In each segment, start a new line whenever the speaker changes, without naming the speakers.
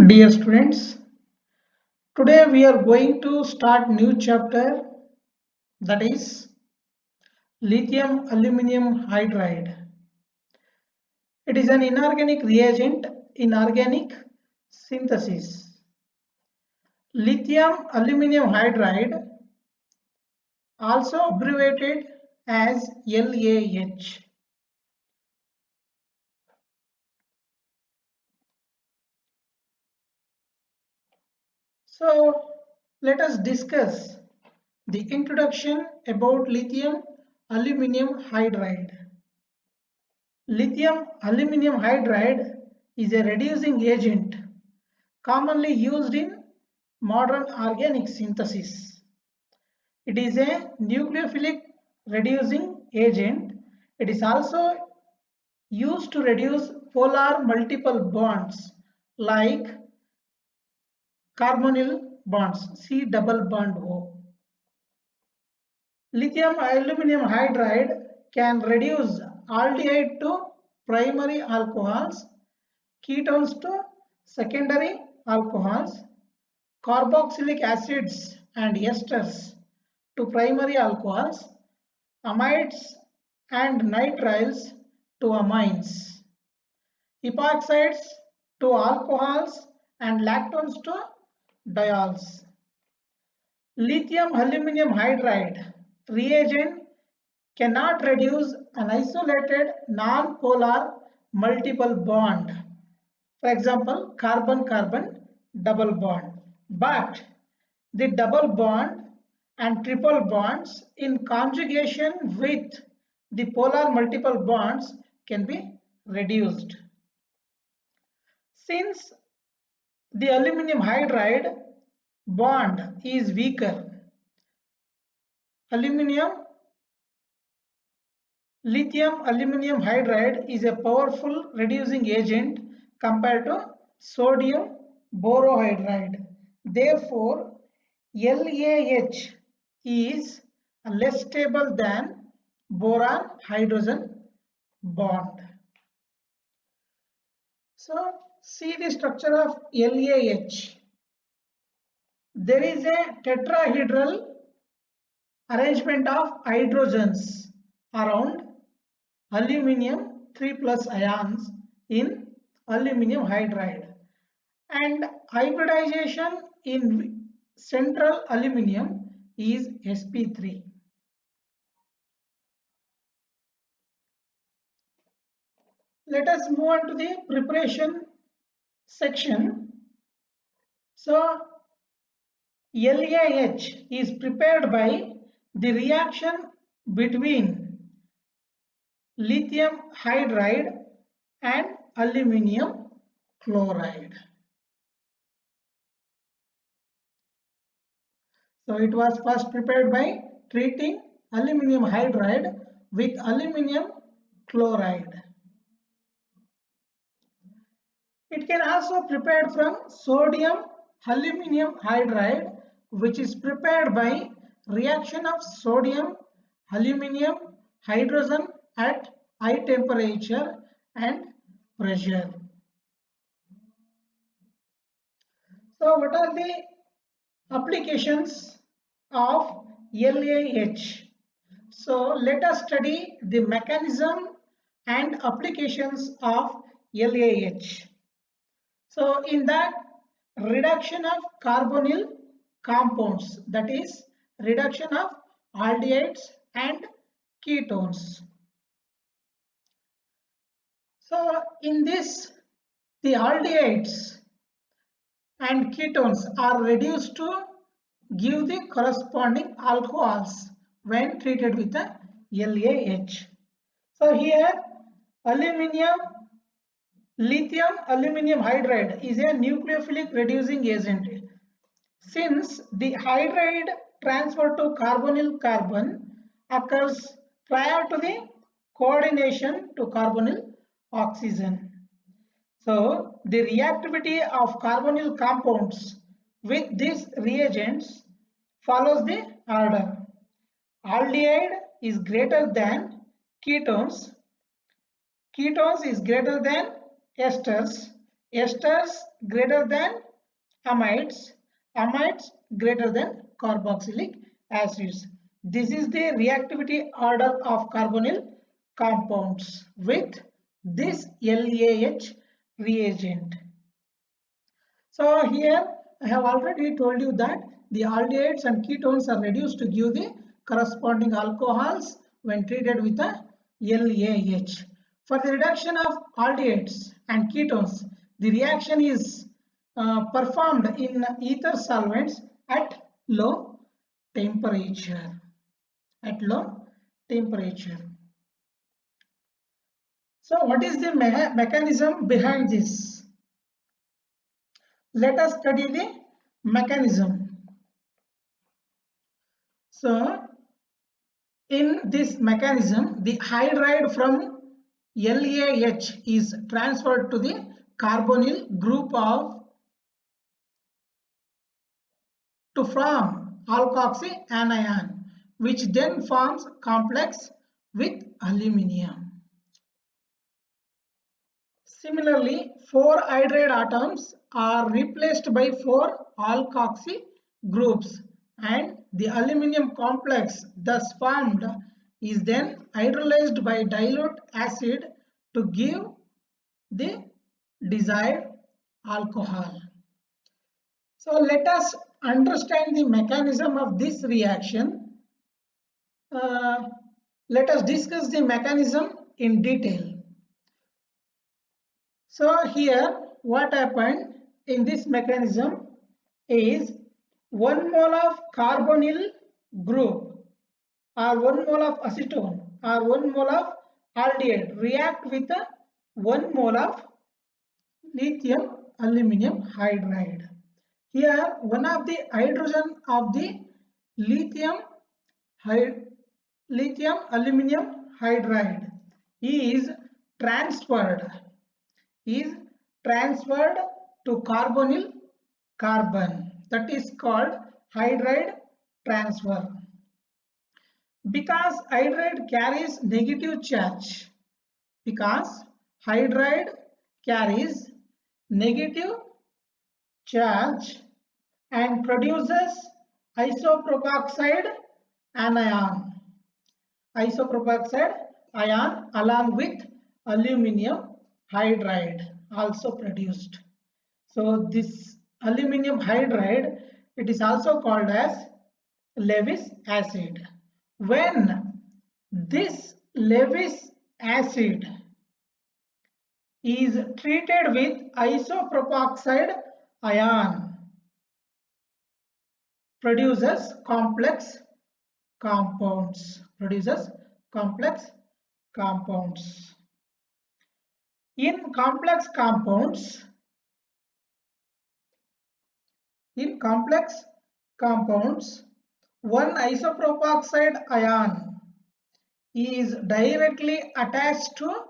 Dear students, today we are going to start new chapter, that is lithium aluminum hydride. It is an inorganic reagent in organic synthesis. Lithium aluminum hydride, also abbreviated as LAH. So let us discuss the introduction about lithium aluminum hydride. Lithium aluminum hydride is a reducing agent commonly used in modern organic synthesis. It is a nucleophilic reducing agent. It is also used to reduce polar multiple bonds like carbonyl bonds, C double bond O. Lithium aluminum hydride can reduce aldehyde to primary alcohols, ketones to secondary alcohols, carboxylic acids and esters to primary alcohols, amides and nitriles to amines, epoxides to alcohols and lactones to diols. Lithium aluminum hydride reagent cannot reduce an isolated non-polar multiple bond, for example carbon-carbon double bond, but the double bond and triple bonds in conjugation with the polar multiple bonds can be reduced. Since the aluminum hydride bond is weaker, lithium aluminum hydride is a powerful reducing agent compared to sodium borohydride. Therefore, LAH is less stable than boron hydrogen bond. So, see the structure of LAH. There is a tetrahedral arrangement of hydrogens around aluminium 3 plus ions in aluminum hydride, and hybridization in central aluminum is sp3. Let us move on to the preparation section. So LAH is prepared by the reaction between lithium hydride and aluminum chloride. So it was first prepared by treating aluminum hydride with aluminum chloride. It can also be prepared from sodium aluminum hydride, which is prepared by reaction of sodium aluminum hydrogen at high temperature and pressure. So what are the applications of LAH? So let us study the mechanism and applications of LAH. So in that, reduction of carbonyl compounds, that is reduction of aldehydes and ketones. So in this, the aldehydes and ketones are reduced to give the corresponding alcohols when treated with the LAH. So here lithium aluminum hydride is a nucleophilic reducing agent. Since the hydride transfer to carbonyl carbon occurs prior to the coordination to carbonyl oxygen. So the reactivity of carbonyl compounds with these reagents follows the order. Aldehyde is greater than ketones, ketones is greater than esters, esters greater than amides, amides greater than carboxylic acids. This is the reactivity order of carbonyl compounds with this LAH reagent. So here I have already told you that the aldehydes and ketones are reduced to give the corresponding alcohols when treated with a LAH. For the reduction of aldehydes and ketones, the reaction is performed in ether solvents at low temperature. At low temperature. So what is the mechanism behind this? Let us study the mechanism. So in this mechanism, the hydride from LAH is transferred to the carbonyl group to form alkoxy anion, which then forms complex with aluminium. Similarly, 4 hydride atoms are replaced by 4 alkoxy groups, and the aluminium complex thus formed is then hydrolyzed by dilute acid to give the desired alcohol. So let us understand the mechanism of this reaction. Let us discuss the mechanism in detail. So here what happened in this mechanism is 1 mole of carbonyl group or 1 mole of acetone or 1 mole of aldehyde react with 1 mole of lithium aluminum hydride. Here one of the hydrogen of the lithium aluminum hydride is transferred to carbonyl carbon, that is called hydride transfer. Because hydride carries negative charge, and produces isopropoxide anion along with aluminium hydride also produced. So this aluminium hydride, it is also called as Lewis acid. When this Lewis acid is treated with isopropoxide ion, produces complex compounds. In complex compounds, one isopropoxide ion is directly attached to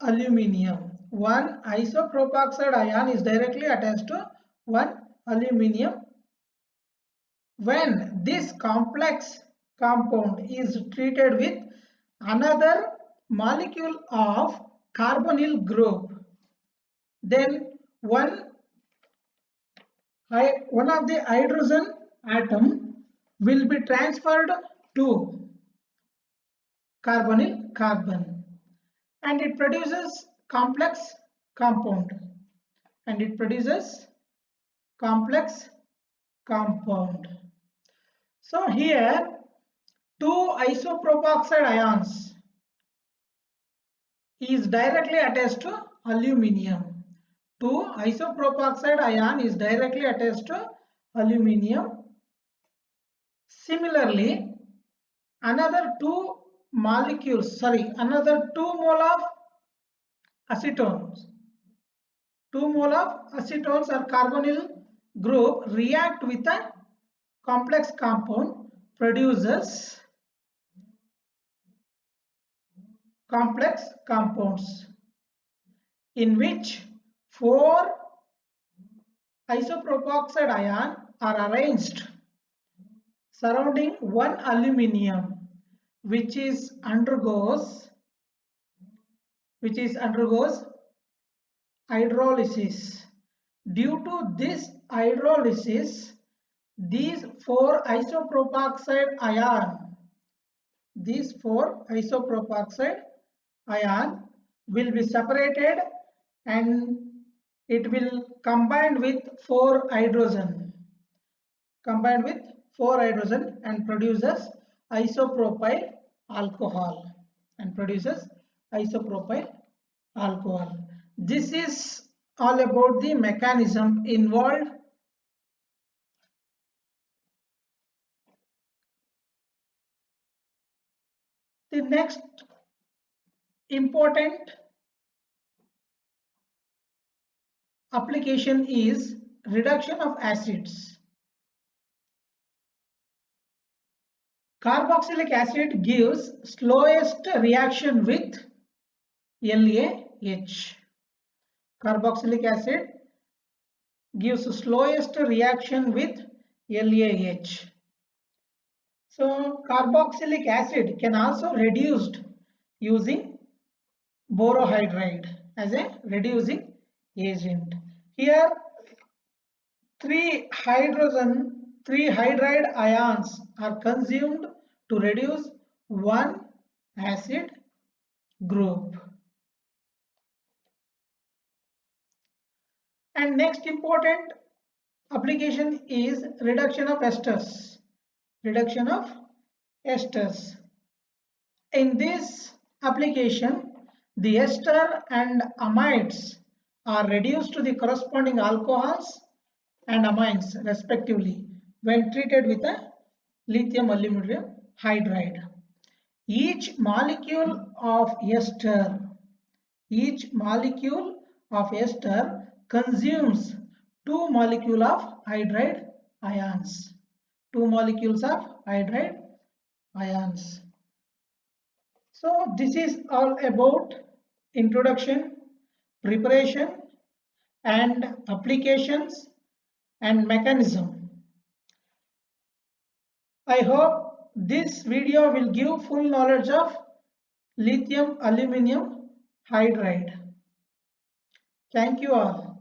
aluminium. One isopropoxide ion is directly attached to one aluminium. When this complex compound is treated with another molecule of carbonyl group, then one of the hydrogen atom will be transferred to carbonyl carbon, and it produces complex compound, So here 2 isopropoxide ions is directly attached to aluminium. 2 isopropoxide ion is directly attached to aluminium. Similarly, another 2 mole of acetones. 2 mole of acetones or carbonyl group react with a complex compound, produces complex compounds in which 4 isopropoxide ion are arranged surrounding one aluminium, which undergoes hydrolysis. Due to this hydrolysis, these 4 isopropoxide ion will be separated and it will combine with 4 hydrogen and produces isopropyl alcohol This is all about the mechanism involved. The next important application is reduction of acids. Carboxylic acid gives slowest reaction with LaH. Carboxylic acid gives slowest reaction with LaH. So carboxylic acid can also reduced using borohydride as a reducing agent. Here three hydride ions are consumed to reduce one acid group. And next important application is reduction of esters. In this application, the ester and amides are reduced to the corresponding alcohols and amines respectively when treated with a lithium aluminum hydride. Each molecule of ester consumes 2 molecules of hydride ions. So this is all about introduction, preparation and applications and mechanism. I hope this video will give full knowledge of lithium aluminum hydride. Thank you all.